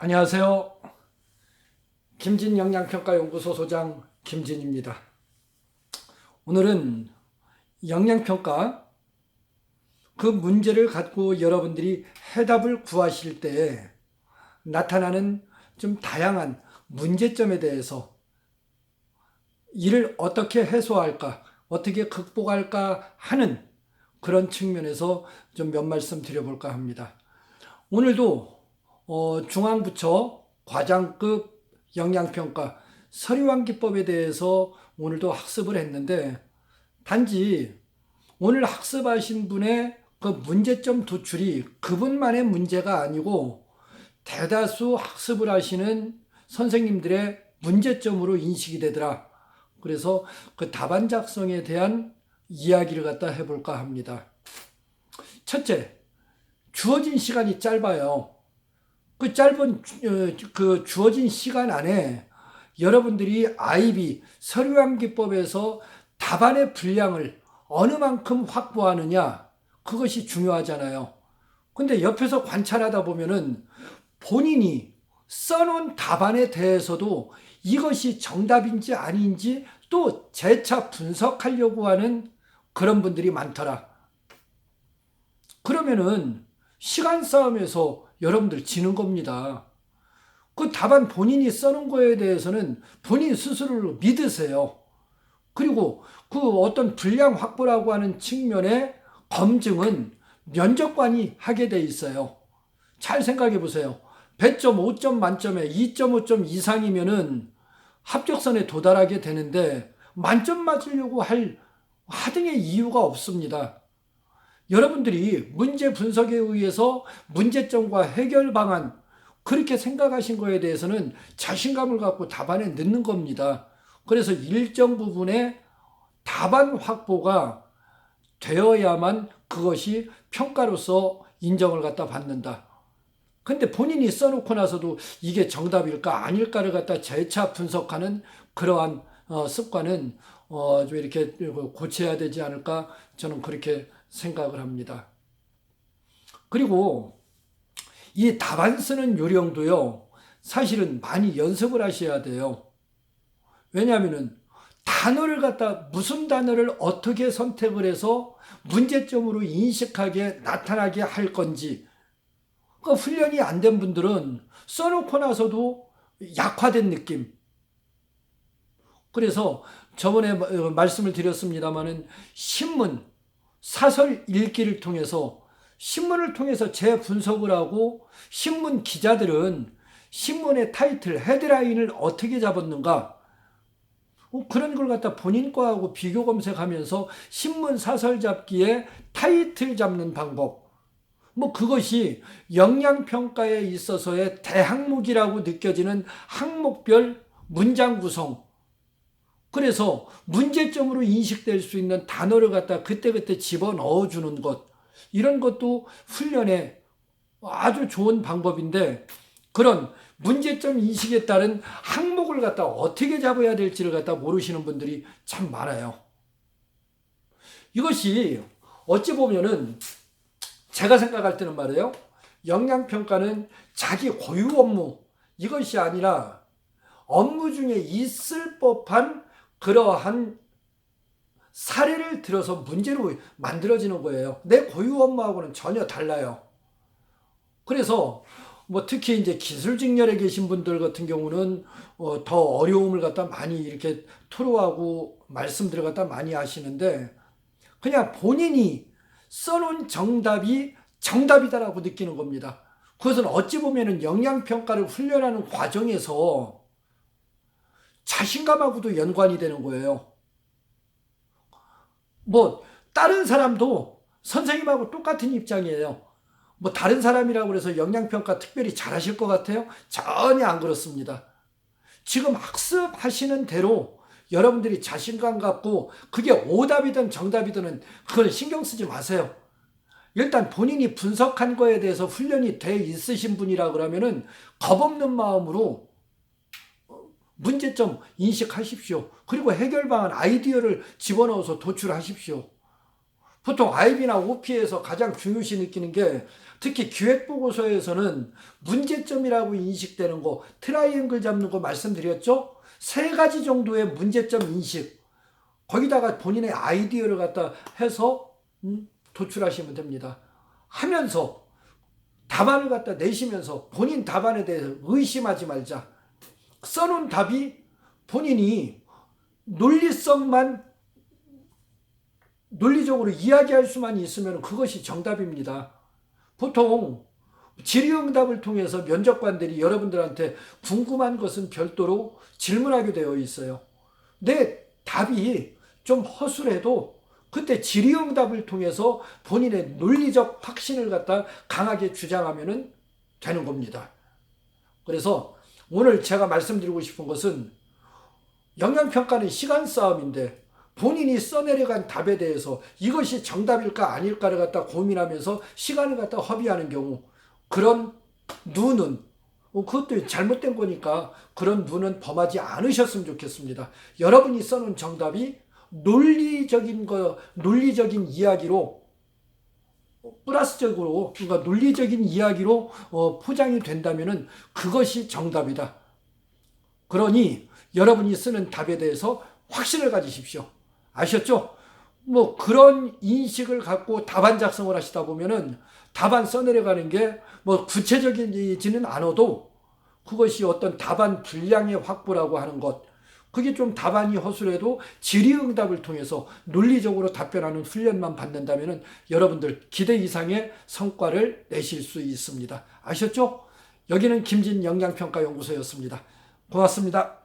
안녕하세요. 김진영양평가연구소 소장 김진입니다. 오늘은 영양평가 그 문제를 갖고 여러분들이 해답을 구하실 때 나타나는 좀 다양한 문제점에 대해서 이를 어떻게 해소할까, 어떻게 극복할까 하는 그런 측면에서 좀 몇 말씀 드려볼까 합니다. 오늘도 중앙부처 과장급 영양평가 서류왕 기법에 대해서 오늘도 학습을 했는데, 단지 오늘 학습하신 분의 그 문제점 도출이 그분만의 문제가 아니고 대다수 학습을 하시는 선생님들의 문제점으로 인식이 되더라. 그래서 그 답안 작성에 대한 이야기를 갖다 해볼까 합니다. 첫째, 주어진 시간이 짧아요. 그 짧은 그 주어진 시간 안에 여러분들이 IB 서류왕 기법에서 답안의 분량을 어느 만큼 확보하느냐, 그것이 중요하잖아요. 근데 옆에서 관찰하다 보면은 본인이 써놓은 답안에 대해서도 이것이 정답인지 아닌지 또 재차 분석하려고 하는 그런 분들이 많더라. 그러면은 시간 싸움에서 여러분들 지는 겁니다. 그 답안 본인이 써놓은 거에 대해서는 본인 스스로를 믿으세요. 그리고 그 어떤 분량 확보라고 하는 측면의 검증은 면접관이 하게 돼 있어요. 잘 생각해 보세요. 100점, 5점 만점에 2.5점 이상이면은 합격선에 도달하게 되는데 만점 맞으려고 할 하등의 이유가 없습니다. 여러분들이 문제 분석에 의해서 문제점과 해결 방안 그렇게 생각하신 거에 대해서는 자신감을 갖고 답안에 넣는 겁니다. 그래서 일정 부분의 답안 확보가 되어야만 그것이 평가로서 인정을 갖다 받는다. 근데 본인이 써놓고 나서도 이게 정답일까 아닐까를 갖다 재차 분석하는 그러한 습관은 좀 이렇게 고쳐야 되지 않을까, 저는 그렇게 생각을 합니다. 그리고 이 답안 쓰는 요령도요, 사실은 많이 연습을 하셔야 돼요. 왜냐하면은 단어를 갖다 무슨 단어를 어떻게 선택을 해서 문제점으로 인식하게 나타나게 할 건지, 그 훈련이 안 된 분들은 써놓고 나서도 약화된 느낌. 그래서 저번에 말씀을 드렸습니다마는 신문, 사설 읽기를 통해서, 신문을 통해서 재분석을 하고, 신문 기자들은 신문의 타이틀, 헤드라인을 어떻게 잡았는가, 그런 걸 갖다 본인 거하고 비교 검색하면서 신문 사설 잡기에 타이틀 잡는 방법, 그것이 영양평가에 있어서의 대항목이라고 느껴지는 항목별 문장 구성, 그래서 문제점으로 인식될 수 있는 단어를 갖다 그때그때 집어넣어 주는 것, 이런 것도 훈련에 아주 좋은 방법인데, 그런 문제점 인식에 따른 항목을 갖다 어떻게 잡아야 될지를 갖다 모르시는 분들이 참 많아요. 이것이 어찌 보면은 제가 생각할 때는 말이에요, 영양평가는 자기 고유 업무, 이것이 아니라 업무 중에 있을 법한 그러한 사례를 들어서 문제로 만들어지는 거예요. 내 고유 업무하고는 전혀 달라요. 그래서 특히 이제 기술 직렬에 계신 분들 같은 경우는 더 어려움을 갖다 많이 이렇게 토로하고 말씀들을 갖다 많이 하시는데, 그냥 본인이 써놓은 정답이 정답이다라고 느끼는 겁니다. 그것은 어찌 보면은 영양평가를 훈련하는 과정에서 자신감하고도 연관이 되는 거예요. 다른 사람도 선생님하고 똑같은 입장이에요. 다른 사람이라고 해서 영양평가 특별히 잘하실 것 같아요? 전혀 안 그렇습니다. 지금 학습하시는 대로 여러분들이 자신감 갖고, 그게 오답이든 정답이든 그건 신경 쓰지 마세요. 일단 본인이 분석한 거에 대해서 훈련이 돼 있으신 분이라 그러면은 겁없는 마음으로 문제점 인식하십시오. 그리고 해결 방안, 아이디어를 집어넣어서 도출하십시오. 보통 IB나 OP에서 가장 중요시 느끼는 게 특히 기획보고서에서는 문제점이라고 인식되는 거, 트라이앵글 잡는 거 말씀드렸죠? 세 가지 정도의 문제점 인식, 거기다가 본인의 아이디어를 갖다 해서 도출하시면 됩니다. 하면서 답안을 갖다 내시면서 본인 답안에 대해서 의심하지 말자. 써놓은 답이 본인이 논리적으로 이야기할 수만 있으면 그것이 정답입니다. 보통 질의응답을 통해서 면접관들이 여러분들한테 궁금한 것은 별도로 질문하게 되어 있어요. 내 답이 좀 허술해도 그때 질의응답을 통해서 본인의 논리적 확신을 갖다 강하게 주장하면 되는 겁니다. 그래서 오늘 제가 말씀드리고 싶은 것은 영양평가는 시간 싸움인데 본인이 써내려간 답에 대해서 이것이 정답일까 아닐까를 갖다 고민하면서 시간을 갖다 허비하는 경우, 그런 눈은 그것도 잘못된 거니까 그런 눈은 범하지 않으셨으면 좋겠습니다. 여러분이 써놓은 정답이 논리적인 이야기로, 플러스적으로, 그러니까 논리적인 이야기로 포장이 된다면 그것이 정답이다. 그러니 여러분이 쓰는 답에 대해서 확신을 가지십시오. 아셨죠? 뭐 그런 인식을 갖고 답안 작성을 하시다 보면은 답안 써내려가는 게 뭐 구체적이지는 않아도 그것이 어떤 답안 분량의 확보라고 하는 것, 그게 좀 답안이 허술해도 질의응답을 통해서 논리적으로 답변하는 훈련만 받는다면 여러분들 기대 이상의 성과를 내실 수 있습니다. 아셨죠? 여기는 김진 영양평가연구소였습니다. 고맙습니다.